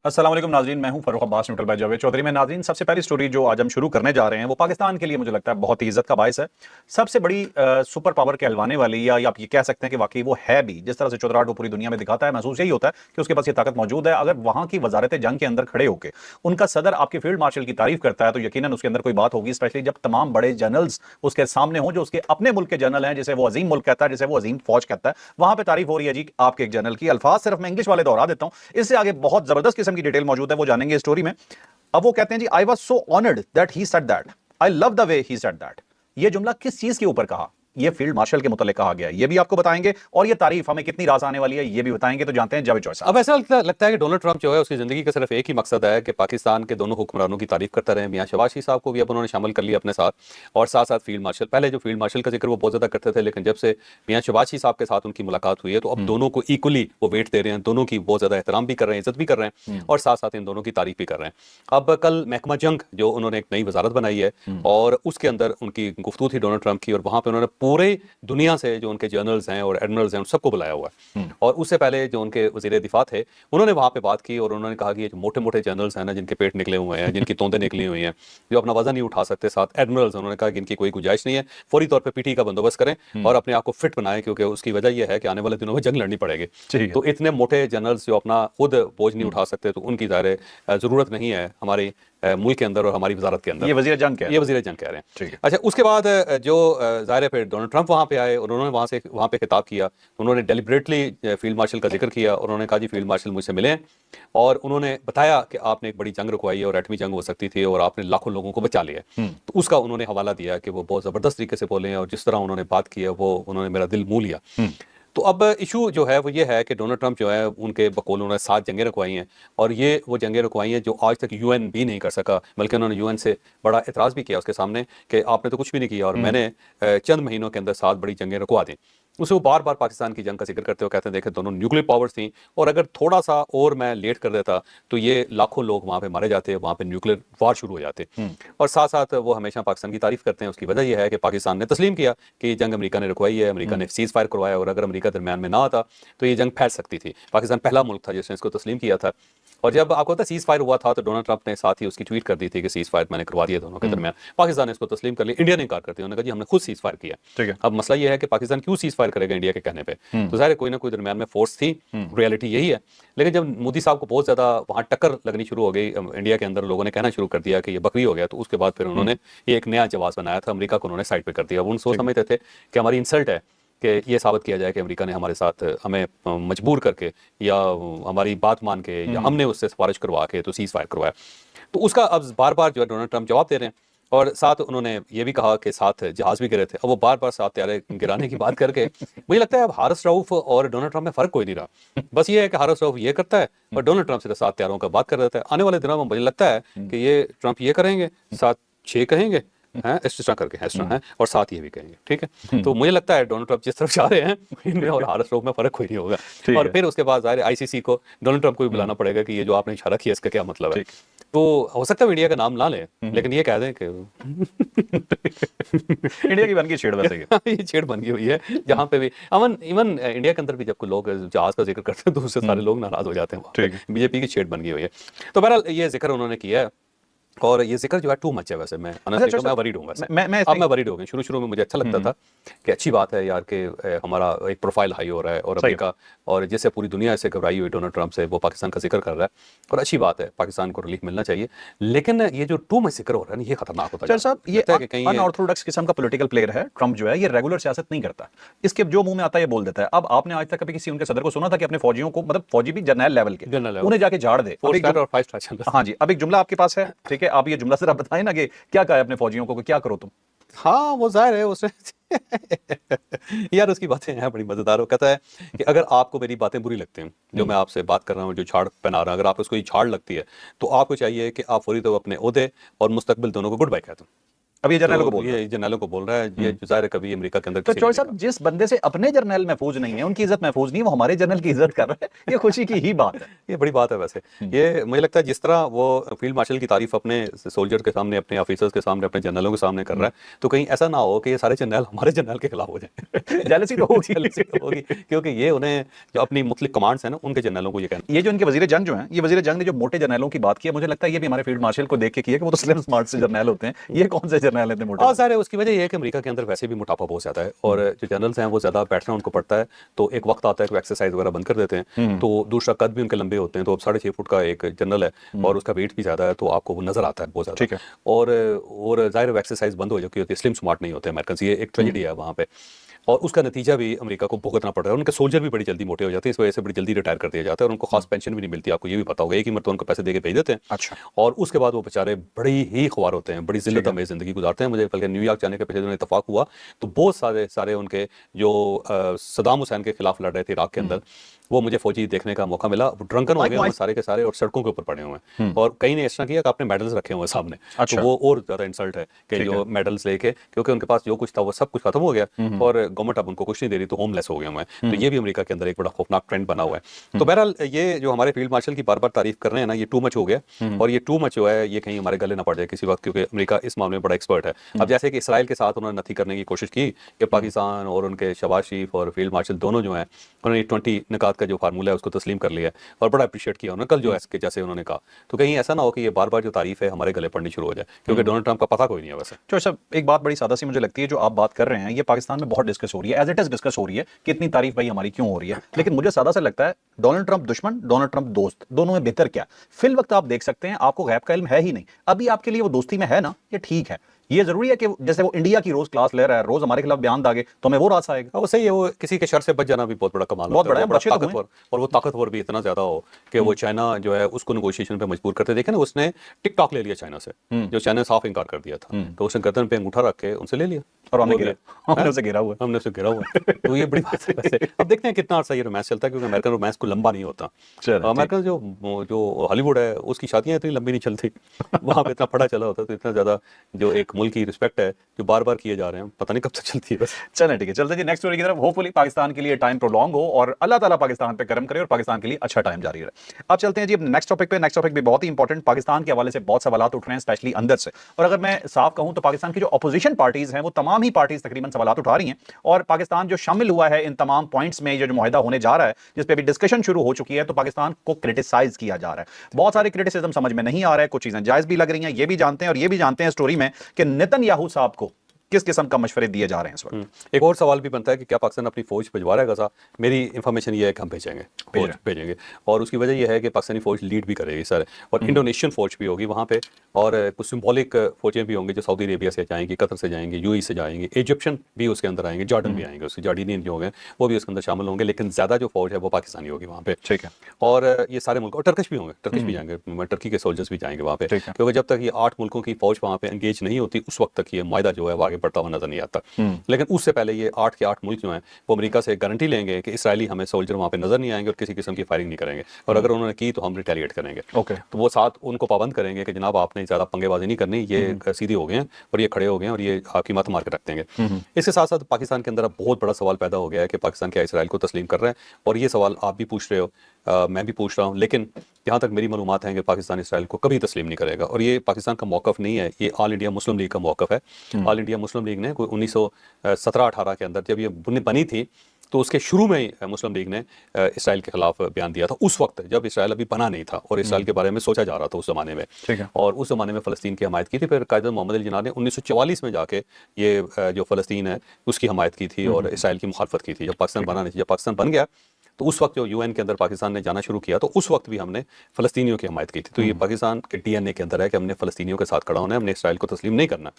अस्सलाम वालेकुम नाज़रीन, मैं हूं फर्रुख अब्बास न्यूट्रल बाय जावेद चौधरी में। नाज़रीन, सबसे पहली स्टोरी जो आज हम शुरू करने जा रहे हैं वो पाकिस्तान के लिए मुझे लगता है बहुत ही इज्जत का बायस है। सबसे बड़ी सुपर पावर कहलवाने वाली, या आप ये कह सकते हैं कि वाकई वो है भी, जिस तरह से चौधराट वो पूरी दुनिया में दिखाता है, महसूस यही होता है कि उसके पास ये ताकत मौजूद है। अगर वहां की वजारत जंग के अंदर खड़े होकर उनका सदर आपके फील्ड मार्शल की तारीफ करता है तो यकीनन उसके अंदर कोई बात होगी, स्पेशली जब तमाम बड़े जनरल्स उसके सामने हों जो उसके अपने मुल्क के जनरल हैं, जिसे वो अजीम मुल्क कहता है, जिसे वो अजीम फौज कहता है। वहां पर तारीफ हो रही है जी आपके एक जनरल की। अल्फाज सिर्फ मैं इंग्लिश वाले दोहरा देता हूं, इससे आगे बहुत जबरदस्त किस्म की डिटेल मौजूद है, वो जानेंगे स्टोरी में। अब वो कहते हैं जी, I was so honoured that he said that, I love the way he said that. ये जुमला किस चीज के ऊपर कहा? ये फील्ड मार्शल के मुतालिक कहा गया है, ये भी आपको बताएंगे, और ये तारीफ हमें कितनी रास आने वाली है ये भी बताएंगे। तो जानते हैं जावेद चौधरी साहब। अब ऐसा लगता है कि डोनाल्ड ट्रंप जो है उसकी जिंदगी का सिर्फ एक ही मकसद है कि पाकिस्तान के दोनों हुक्मरानों की तारीफ करता रहे। मियां शहबाज शरीफ साहब को भी अब उन्होंने शामिल कर लिया अपने साथ, और साथ साथ फील्ड मार्शल। पहले जो फील्ड मार्शल का जिक्र वो बहुत ज्यादा करते थे, लेकिन जब से मियां शहबाज शरीफ साहब के साथ उनकी मुलाकात हुई है तो अब दोनों को इक्वली वो वेट दे रहे हैं, दोनों की बहुत ज्यादा एहतराम भी कर रहे हैं, इज्जत भी कर रहे हैं, और साथ साथ इन दोनों की तारीफ भी कर रहे हैं। अब कल महकमा जंग जो उन्होंने एक नई वजारत बनाई है और उसके अंदर उनकी गुफ्तगू थी डोनाल्ड ट्रंप की, और वहां पर उन्होंने पूरे दुनिया से जो उनके जनरल्स हैं और एडमिरल्स हैं उन सबको बुलाया हुआ है। और उससे पहले जो उनके वजीर दिफा थे उन्होंने वहां पे बात की और उन्होंने कहा कि ये जो मोटे मोटे जनरल्स हैं ना, जिनके पेट निकले हुए हैं, जिनकी तोंदें निकली हुई हैं, जो अपना वजन नहीं उठा सकते, साथ एडमिरल्स, उन्होंने कहा कि इनकी कोई गुंजाइश नहीं है, फौरी तौर पर पीटी का बंदोबस्त करें और अपने आप को फिट बनाएं, क्योंकि उसकी वजह यह है कि आने वाले दिनों में जंग लड़नी पड़ेगी। तो इतने मोटे जनरल्स जो अपना खुद बोझ नहीं उठा सकते, तो उनकी ज़ाहिर जरूरत नहीं है हमारे मुल्क के अंदर और हमारी वजारत के अंदर। ये वजीर जंग कह रहे ये हैं। वजीर जंग कह रहे हैं। ठीक है। अच्छा, उसके बाद जो ज़ाहिर है फिर डोनाल्ड ट्रंप वहाँ पे आए और उन्होंने वहाँ पे खिताब किया। उन्होंने डेलिबरेटली फील्ड मार्शल का जिक्र किया और उन्होंने कहा जी फील्ड मार्शल मुझसे मिले, और उन्होंने बताया कि आपने एक बड़ी जंग रुकवाई है और एटमी जंग हो सकती थी और आपने लाखों लोगों को बचा लिया है। तो उसका उन्होंने हवाला दिया कि वो बहुत ज़बरदस्त तरीके से बोले हैं और जिस तरह उन्होंने बात की है वो उन्होंने मेरा दिल मोह लिया। तो अब इशू जो है वो ये है कि डोनाल्ड ट्रंप जो है उनके बकौल उन्होंने 7 जंगें रुकवाई हैं, और ये वो जंगें रुकवाई हैं जो आज तक यूएन भी नहीं कर सका, बल्कि उन्होंने यूएन से बड़ा एतराज़ भी किया उसके सामने कि आपने तो कुछ भी नहीं किया और मैंने चंद महीनों के अंदर 7 बड़ी जंगें रुकवा दी। उसे वो बार बार पाकिस्तान की जंग का जिक्र करते हुए कहते हैं देखे दोनों न्यूक्लियर पावर्स थी, और अगर थोड़ा सा और मैं लेट कर देता तो ये लाखों लोग वहाँ पे मारे जाते, वहाँ पे न्यूक्लियर वार शुरू हो जाते। और साथ साथ वो हमेशा पाकिस्तान की तारीफ करते हैं। उसकी वजह यह है कि पाकिस्तान ने तस्लीम किया कि ये जंग अमेरिका ने रुकवाई है, अमेरिका ने सीज फायर करवाया, और अगर अमेरिका दरमियान में ना आता तो ये जंग फैल सकती थी। पाकिस्तान पहला मुल्क था जिसने इसको तस्लीम किया था। और जब आपको पता है सीज फायर हुआ था तो डोनाल्ड ट्रंप ने साथ ही उसकी ट्वीट कर दी थी कि सीज फायर मैंने करवा दिया दोनों के दरमियान। पाकिस्तान ने इसको तस्लीम कर लिया, इंडिया ने इनकार कर दिया, उन्होंने कहा जी हमने खुद सीज फायर किया। ठीक है। अब मसला ये है कि पाकिस्तान क्यों सीज फायर करेगा इंडिया के कहने पे? तो ज़ाहिर है कोई ना कोई दरमियान में फोर्स थी, रियलिटी यही है। लेकिन जब मोदी साहब को बहुत ज़्यादा वहाँ टक्कर लगनी शुरू हो गई इंडिया के अंदर, लोगों ने कहना शुरू कर दिया कि ये बकरी हो गया, तो उसके बाद फिर उन्होंने ये एक नया जवाब बनाया था, अमेरिका को उन्होंने साइड पे कर दिया। वो सोच समझते थे कि हमारी इंसल्ट है कि ये साबित किया जाए कि अमेरिका ने हमारे साथ हमें मजबूर करके या हमारी बात मान के या हमने उससे सिफारिश करवा के तो सीज फायर करवाया। तो उसका अब बार बार जो है डोनाल्ड ट्रंप जवाब दे रहे हैं, और साथ उन्होंने ये भी कहा कि साथ जहाज भी गिरे थे। अब वो बार बार साथ त्यारे गिराने की बात करके मुझे लगता है अब हारिस रऊफ और डोनाल्ड ट्रंप में फर्क कोई नहीं रहा। बस ये है कि हारिस रऊफ ये करता है और डोनाल्ड ट्रंप से साथ त्यारों का बात कर देता है। आने वाले दिनों में मुझे लगता है कि ये ट्रंप ये करेंगे, साथ 6 कहेंगे हैं इस तरह करके, इस तरह हैं, और साथ ये भी कहेंगे। ठीक है, तो मुझे लगता है डोनाल्ड ट्रंप जिस तरफ जा रहे हैं इनमें और हारिस रऊफ में फर्क कोई नहीं होगा। और फिर उसके बाद ज़ाहिर आईसीसी को डोनाल्ड ट्रंप को भी बुलाना पड़ेगा कि ये जो आपने इशारा किया इसका क्या मतलब है। तो हो सकता है इंडिया का नाम ना ले, लेकिन ये कह दें कि इंडिया की बन की छेड़ वैसे ये छेड़ बन गई हुई है जहाँ पे भी। इवन इंडिया के अंदर भी जब कोई लोग जहाज का जिक्र करते हैं तो उससे सारे लोग नाराज हो जाते हैं। बीजेपी की छेड़ बन गई हुई है। तो बहरहाल ये जिक्र उन्होंने किया है, और ये जिक्र जो है टू मच है। वैसे मैं मैं वरीड हूँ वैसे, मैं वरीड हो गई। शुरू में मुझे अच्छा लगता था कि अच्छी बात है यार कि हमारा एक प्रोफाइल हाई हो रहा है, और अमेरिका और जैसे पूरी दुनिया से घबराई हुई डोनाल्ड ट्रंप से, वो पाकिस्तान का जिक्र कर रहा है, और अच्छी बात है, पाकिस्तान को रिलीफ मिलना चाहिए। लेकिन ये जो टू मच जिक्र हो रहा है ये खतरनाक होता है साहब। ये अनऑर्थोडॉक्स किस्म का पॉलिटिकल प्लेयर है ट्रंप जो है, ये रेगुलर सियासत नहीं करता, इसके जो मुंह में आता है ये बोल देता है। अब आपने आज तक कभी किसी उनके सदर को सुना था कि अपने फौजियों को, मतलब फौजी भी जर्नल लेवल के, उन्हें जाके झाड़ दे? हाँ जी, अब एक जुमला आपके पास है, ठीक है, आप ये जुमला सिर्फ बताएं ना कि क्या कहा है अपने फौजियों को, क्या करो तुम? हाँ वो जाहिर है उसने यार उसकी बातें हैं बड़ी मजेदार। वो कहता है कि अगर आपको मेरी बातें बुरी लगती हैं, जो मैं आपसे बात कर रहा हूँ, जो झाड़ पहना रहा हूँ, अगर आपको उसको ये झाड़ लगती है तो आपको चाहिए कि आप फौरी तो अपने ओहदे और मुस्तकबिल दोनों को गुड बाय कह दो। अब ये जर्नैलों को बोल रहा ये जर्नैलों को बोल रहा है, ये जो ज़ाहिर है कभी अमेरिका के अंदर तो किसी चौधरी ने साहब, जिस बंदे से अपने जर्नैल महफूज नहीं है, उनकी इज्जत महफूज नहीं, वो हमारे जर्नल की इज्जत कर रहा है, ये खुशी की ही बात है। ये बड़ी बात है वैसे। ये मुझे लगता है जिस तरह वो फील्ड मार्शल की तारीफ अपने सोल्जर के सामने, अपने ऑफिसर्स के सामने, अपने जनरलों के सामने कर रहा है, तो कहीं ऐसा ना हो कि ये सारे जनरल हमारे जनरल के खिलाफ हो जाए। जेलसी तो होगी। जेलसी तो होगी, क्योंकि ये उन्हें जो अपनी मुख्तलिफ कमांड्स हैं ना, उनके जनरलों को ये कहना। ये जो इनके वजीर जंग जो हैं, ये वजीर जंग ने जो मोटे जर्नैलों की बात की है, मुझे लगता है ये भी हमारे फील्ड मार्शल को देख के किया कि वो तो स्लिम स्मार्ट से जर्नैल होते हैं, ये कौन से जर्नैल इतने मोटे। और सारे उसकी वजह ये है कि अमेरिका के अंदर वैसे भी मोटापा बहुत ज़्यादा है, और जो जनरल्स हैं वो ज़्यादा बैठना उनको पड़ता है, तो एक वक्त आता है कि एक्सरसाइज वगैरह बंद कर देते हैं, तो दूसरा कद भी उनके लंबे होते हैं, तो अब 6.5 फुट का एक जनरल है और उसका वेट भी ज़्यादा है, तो आपको वो नजर आता है बहुत ज़्यादा। ठीक है। और जाहिर एक्सरसाइज बंद हो जाती है, स्लिम स्मार्ट नहीं होते अमेरिकन, ये एक ट्रेजेडी है वहाँ पे, और उसका नतीजा भी अमेरिका को भुगतना पड़ रहा है। उनके सोल्जर भी बड़ी जल्दी मोटे हो जाते हैं, इस वजह से बड़ी जल्दी रिटायर कर दिया जाता है, और उनको खास पेंशन भी नहीं मिलती, आपको ये भी पता होगा, एक ही मरतबा उनको पैसे देके भेज देते हैं। अच्छा। और उसके बाद वो बेचारे बड़े ही ख्वार होते हैं, बड़ी जिल्लत में जिंदगी गुजारते हैं। मुझे बल्कि न्यूयॉर्क जाने के पिछले दिनों इत्तेफाक हुआ, तो बहुत सारे उनके जो सदाम हुसैन के खिलाफ लड़ रहे थे इराक के अंदर, वो मुझे फौजी देखने का मौका मिला, ड्रंकन हो गए हैं सारे के सारे और सड़कों के ऊपर पड़े हुए हैं, और कई ने इस तरह किया कि आपने मेडल्स रखे हुए हैं सामने। अच्छा। तो वो और ज़्यादा इंसल्ट है कि जो मेडल्स लेके, क्योंकि उनके पास जो कुछ था वो सब कुछ खत्म हो गया और गवर्नमेंट अब उनको कुछ नहीं दे रही, तो होमलेस हो गए हुए हैं। तो ये भी अमेरिका के अंदर एक बड़ा खौफनाक ट्रेंड बना हुआ है। तो बहरहाल ये जो हमारे फील्ड मार्शल की बार बार तारीफ कर रहे हैं ना, ये टू मच हो गया, और ये टू मच जो है ये कहीं हमारे गले ना पड़ जाए किसी वक्त, क्योंकि अमेरिका इस मामले में बड़ा एक्सपर्ट है। अब जैसे कि इसराइल के साथ उन्होंने नथी करने की कोशिश की कि पाकिस्तान और उनके शहबाज शरीफ और फील्ड मार्शल दोनों जो हैं, उन्होंने 20 निकात का जो फार्मूला है उसको तस्लीम कर लिया है और बड़ा अप्रिशिएट किया उन्होंने कल जो है जैसे उन्होंने कहा। तो कहीं ऐसा ना हो कि ये बार बार जो तारीफ है हमारे गले पड़नी शुरू हो जाए, क्योंकि डोनाल्ड ट्रंप का पता कोई नहीं है वैसे। तो सब एक बात बड़ी सादा सी मुझे लगती है, जो आप बात कर रहे हैं ये पाकिस्तान में बहुत डिस्कस हो रही है, एज इट इज डिस्कस हो रही है कि इतनी तारीफ भाई हमारी क्यों हो रही है, लेकिन मुझे सादा सा लगता है डोनाल्ड ट्रंप दुश्मन, डोनाल्ड ट्रंप दोस्त, दोनों में बेहतर क्या। फिल वक्त आप देख सकते हैं, आपको गैब का इल्म है ही नहीं, अभी आपके लिए वो दोस्ती में है ना, ये ठीक है। ये जरूरी है कि जैसे वो इंडिया की रोज क्लास ले रहा है, रोज हमारे खिलाफ बयान दागे, तो हमें वो रास आएगा। वो सही है, वो किसी के शर से बच जाना भी बहुत बड़ा कमाल बहुत होता है, बड़ा है, वो बचे तो हुए। ताकतवर, और वो ताकतवर भी इतना ज्यादा हो कि वो चाइना जो है उसको नेगोशिएशन पे मजबूर करते। देखे ना, उसने टिकटॉक ले लिया चाइना से, जो चाइना ने साफ इनकार कर दिया था, तो उसने गर्दन पे अंगूठा रख के उनसे ले लिया, और हमने बोल गिरा, दिया, हमने उसे गिरा हुआ है। हमने उसे गिरा हुआ है। तो ये बड़ी बात है वैसे। अब देखते हैं कितना अर्सा ये रोमांस चलता है, क्योंकि अमेरिकन रोमांस को लंबा नहीं होता। चलो, अमेरिकन जो जो हॉलीवुड है उसकी शादियां इतनी लंबी नहीं चलती, वहाँ पे इतना फटा चला होता है, तो इतना ज्यादा जो एक मुल्क की रिस्पेक्ट है जो बार बार किए जा रहे हैं, पता नहीं कब तक चलती है बस। चलें ठीक है, चलते जी नेक्स्ट स्टोरी की तरफ। होपफुली पाकिस्तान के लिए टाइम प्रोलॉन्ग हो और अल्लाह ताला पाकिस्तान पे करम करे और पाकिस्तान के लिए अच्छा टाइम जारी रहे। अब चलते हैं जी अपने नेक्स्ट टॉपिक पे। नेक्स्ट टॉपिक भी बहुत ही इंपॉर्टेंट, पाकिस्तान के हवाले से बहुत सवाल उठ रहे हैं, स्पेशली अंदर से। और अगर मैं साफ कहूं तो पाकिस्तान की जो अपोजिशन पार्टीज हैं वो तमाम ही पार्टीज तकरीबन सवाल उठा रही हैं, और पाकिस्तान जो शामिल हुआ है इन तमाम पॉइंट्स में, ये जो मुआहदा होने जा रहा है जिस पे अभी डिस्कशन शुरू हो चुकी है, तो पाकिस्तान को क्रिटिसाइज किया जा रहा है। बहुत सारे क्रिटिसिज्म समझ में नहीं आ रहा है, कुछ चीजें जायज भी लग रही हैं, ये भी जानते हैं, और ये भी जानते हैं स्टोरी में कि नेतन्याहू साहब को किस किस्म का मशवरे दिए जा रहे हैं इस वक्त। एक और सवाल भी बनता है कि क्या पाकिस्तान अपनी फौज भिजवा रहा है गजा। मेरी इंफॉर्मेशन ये है कि हम भेजेंगे, और उसकी वजह यह है कि पाकिस्तानी फौज लीड भी करेगी सर, और इंडोनेशियन फौज भी होगी वहाँ पे, और कुछ सिंबॉलिक फौजें भी होंगी जो सऊदी अरेबिया से जाएंगी, कतर से जाएंगी, यूएई से जाएंगी, इजिप्शियन भी उसके अंदर आएंगे, जॉर्डन भी आएंगे, उसके जॉर्डनियन जो होंगे वो भी उसके अंदर शामिल होंगे, लेकिन ज़्यादा जो फौज है वो पाकिस्तानी होगी वहाँ पे। ठीक है। और ये सारे मुल्क, और टर्किश भी होंगे, टर्किश भी जाएंगे, टर्की के सोल्जर्स भी जाएंगे वहाँ पे, क्योंकि जब तक ये 8 मुल्कों की फौज वहाँ पे एंगेज नहीं होती उस वक्त तक ये मुआहदा जो है वो आगे बढ़ता हुआ नजर नहीं आता। लेकिन उससे पहले ये 8 के 8 मुल्क जो हैं वो अमेरिका से गारंटी लेंगे कि इसराइली हमें सोल्जर वहाँ पे नजर नहीं आएंगे और किसी किस्म की फायरिंग नहीं करेंगे, और अगर उन्होंने की तो हम रिटेलिएट करेंगे। तो वो साथ उनको पाबंद करेंगे कि जनाब आपने ज़्यादा पंगेबाजी नहीं करनी, ये सीधे हो गए हैं और ये खड़े हो गए हैं और ये आपकी मत मार के रख देंगे। इसके साथ साथ पाकिस्तान के अंदर बहुत बड़ा सवाल पैदा हो गया है कि पाकिस्तान क्या इसराइल को तस्लीम कर रहा है, और ये सवाल आप भी पूछ रहे हो, मैं भी पूछ रहा हूँ, लेकिन जहाँ तक मेरी मालूमात है कि पाकिस्तान इसराइल को कभी तस्लीम नहीं करेगा, और ये पाकिस्तान का मौक़िफ़ नहीं है, ये ऑल इंडिया मुस्लिम लीग का मौक़िफ़ है। ऑल इंडिया मुस्लिम लीग ने कोई 1917-18 के अंदर जब ये बनी थी, तो उसके शुरू में ही मुस्लिम लीग ने इसराइल के खिलाफ बयान दिया था, उस वक्त जब इसराइल अभी बना नहीं था और इसराइल के बारे में सोचा जा रहा था उस ज़माने में। और उस ज़माने में फ़लस्तीन की हमायत की थी। फिर कायद मोहम्मद अली जिन्ना ने 1944 में जाके ये जो फ़लस्तीन है उसकी हमायत की थी और इसराइल की मुखालफत की थी, जब पाकिस्तान बना नहीं थी। जब पाकिस्तान बन गया तो उस वक्त जो यूएन के अंदर पाकिस्तान ने जाना शुरू किया, तो उस वक्त भी हमने फ़लस्तीनियों की हमायत की थी। तो ये पाकिस्तान के डीएनए के अंदर है कि हमने फ़लस्तीनियों के साथ खड़ा होना है, हमने इसराइल को तस्लीम नहीं करना।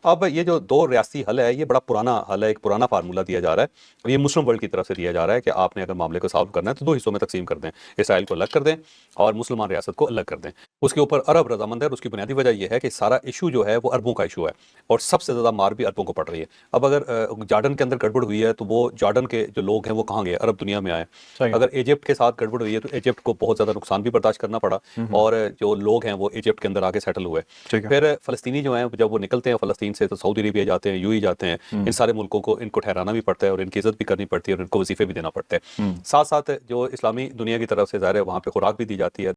अब ये जो 2 रियासती हल है, ये बड़ा पुराना हल है, एक पुराना फार्मूला दिया जा रहा है, और ये मुस्लिम वर्ल्ड की तरफ से दिया जा रहा है कि आपने अगर मामले को सॉल्व करना है तो 2 हिस्सों में तकसीम कर दें, इसराइल को अलग कर दें और मुसलमान रियासत को अलग कर दें। उसके ऊपर अरब रजामंद है, और उसकी बुनियादी वजह यह है कि सारा इशू जो है वो अरबों का इशू है, और सबसे ज़्यादा मार भी अरबों को पड़ रही है। अब अगर जॉर्डन के अंदर गड़बड़ हुई है तो वो जॉर्डन के जो लोग हैं वो कहाँ गए, अरब दुनिया में आए, सही। अगर इजिप्ट के साथ गड़बड़ हुई है तो इजिप्ट को बहुत ज़्यादा नुकसान भी बर्दाश्त करना पड़ा और जो लोग हैं वो इजिप्ट के अंदर आके सेटल हुए। ठीक है। फिर फ़लस्तीनी जो हैं जब वो निकलते हैं फ़लस्तीन से तो सऊदी अरेबिया जाते हैं, यूएई जाते हैं। इन सारे मुल्कों को इनको ठहराना भी पड़ता है और इनकी इज़्ज़त भी करनी पड़ती है और इनको वजीफ़े भी देना पड़ते हैं। साथ-साथ जो इस्लामी दुनिया की तरफ से ज़ाहिर है वहाँ पे खुराक भी दी जाती है।